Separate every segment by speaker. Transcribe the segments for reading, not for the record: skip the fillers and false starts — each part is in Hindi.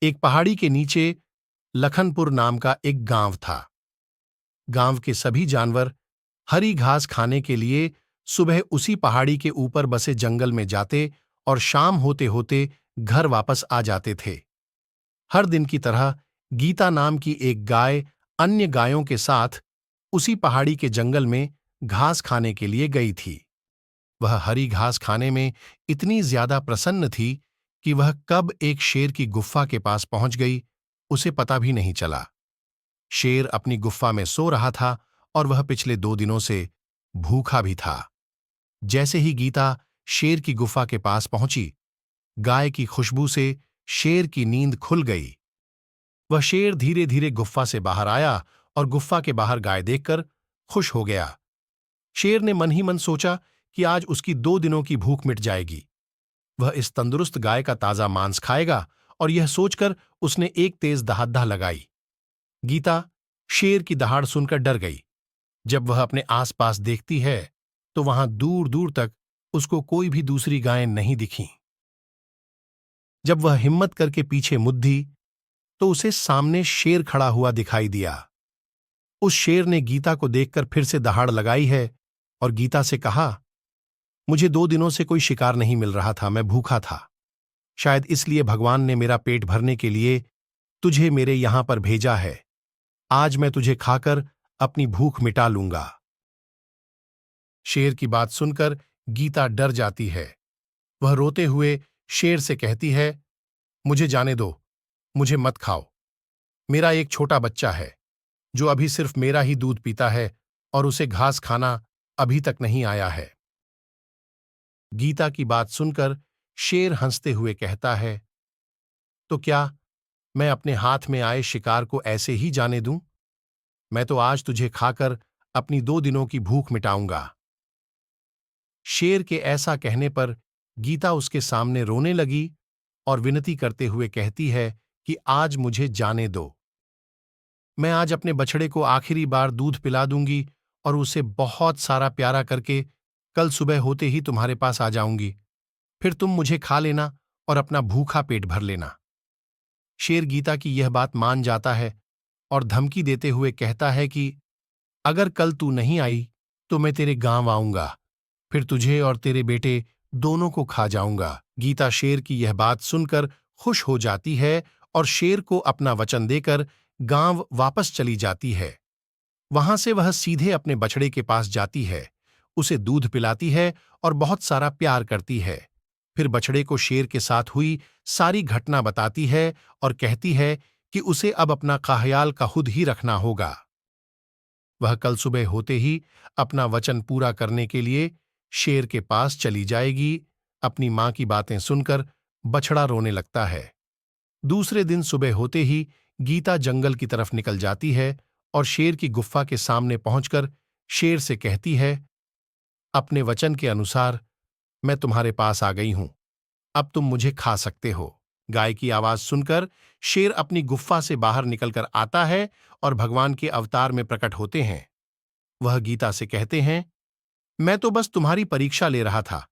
Speaker 1: एक पहाड़ी के नीचे लखनपुर नाम का एक गांव था। गांव के सभी जानवर हरी घास खाने के लिए सुबह उसी पहाड़ी के ऊपर बसे जंगल में जाते और शाम होते होते घर वापस आ जाते थे। हर दिन की तरह गीता नाम की एक गाय अन्य गायों के साथ उसी पहाड़ी के जंगल में घास खाने के लिए गई थी। वह हरी घास खाने में इतनी ज्यादा प्रसन्न थी कि वह कब एक शेर की गुफा के पास पहुंच गई, उसे पता भी नहीं चला। शेर अपनी गुफा में सो रहा था और वह पिछले 2 दिनों से भूखा भी था। जैसे ही गीता शेर की गुफा के पास पहुंची, गाय की खुशबू से शेर की नींद खुल गई। वह शेर धीरे धीरे गुफा से बाहर आया और गुफा के बाहर गाय देखकर खुश हो गया। शेर ने मन ही मन सोचा कि आज उसकी 2 दिनों की भूख मिट जाएगी। वह इस तंदुरुस्त गाय का ताजा मांस खाएगा, और यह सोचकर उसने एक तेज दहाड़ लगाई। गीता शेर की दहाड़ सुनकर डर गई। जब वह अपने आसपास देखती है तो वहां दूर दूर तक उसको कोई भी दूसरी गायें नहीं दिखीं। जब वह हिम्मत करके पीछे मुद्दी तो उसे सामने शेर खड़ा हुआ दिखाई दिया। उस शेर ने गीता को देखकर फिर से दहाड़ लगाई है और गीता से कहा, मुझे 2 दिनों से कोई शिकार नहीं मिल रहा था, मैं भूखा था। शायद इसलिए भगवान ने मेरा पेट भरने के लिए तुझे मेरे यहां पर भेजा है। आज मैं तुझे खाकर अपनी भूख मिटा लूंगा। शेर की बात सुनकर गीता डर जाती है। वह रोते हुए शेर से कहती है, मुझे जाने दो, मुझे मत खाओ। मेरा एक छोटा बच्चा है जो अभी सिर्फ मेरा ही दूध पीता है और उसे घास खाना अभी तक नहीं आया है। गीता की बात सुनकर शेर हंसते हुए कहता है, तो क्या मैं अपने हाथ में आए शिकार को ऐसे ही जाने दूं? मैं तो आज तुझे खाकर अपनी 2 दिनों की भूख मिटाऊंगा। शेर के ऐसा कहने पर गीता उसके सामने रोने लगी और विनती करते हुए कहती है कि आज मुझे जाने दो। मैं आज अपने बछड़े को आखिरी बार दूध पिला दूंगी और उसे बहुत सारा प्यारा करके कल सुबह होते ही तुम्हारे पास आ जाऊंगी। फिर तुम मुझे खा लेना और अपना भूखा पेट भर लेना। शेर गीता की यह बात मान जाता है और धमकी देते हुए कहता है कि अगर कल तू नहीं आई तो मैं तेरे गांव आऊंगा, फिर तुझे और तेरे बेटे दोनों को खा जाऊंगा। गीता शेर की यह बात सुनकर खुश हो जाती है और शेर को अपना वचन देकर गांव वापस चली जाती है। वहां से वह सीधे अपने बछड़े के पास जाती है, उसे दूध पिलाती है और बहुत सारा प्यार करती है। फिर बछड़े को शेर के साथ हुई सारी घटना बताती है और कहती है कि उसे अब अपना ख्याल का खुद ही रखना होगा। वह कल सुबह होते ही अपना वचन पूरा करने के लिए शेर के पास चली जाएगी। अपनी मां की बातें सुनकर बछड़ा रोने लगता है। दूसरे दिन सुबह होते ही गीता जंगल की तरफ निकल जाती है और शेर की गुफा के सामने पहुंचकर शेर से कहती है, अपने वचन के अनुसार मैं तुम्हारे पास आ गई हूं, अब तुम मुझे खा सकते हो। गाय की आवाज सुनकर शेर अपनी गुफा से बाहर निकलकर आता है और भगवान के अवतार में प्रकट होते हैं। वह गीता से कहते हैं, मैं तो बस तुम्हारी परीक्षा ले रहा था,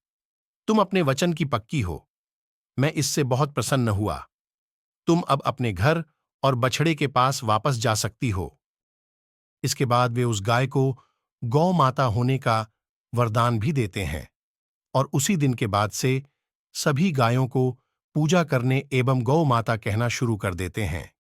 Speaker 1: तुम अपने वचन की पक्की हो। मैं इससे बहुत प्रसन्न हुआ। तुम अब अपने घर और बछड़े के पास वापस जा सकती हो। इसके बाद वे उस गाय को गौ माता होने का वरदान भी देते हैं और उसी दिन के बाद से सभी गायों को पूजा करने एवं गौ माता कहना शुरू कर देते हैं।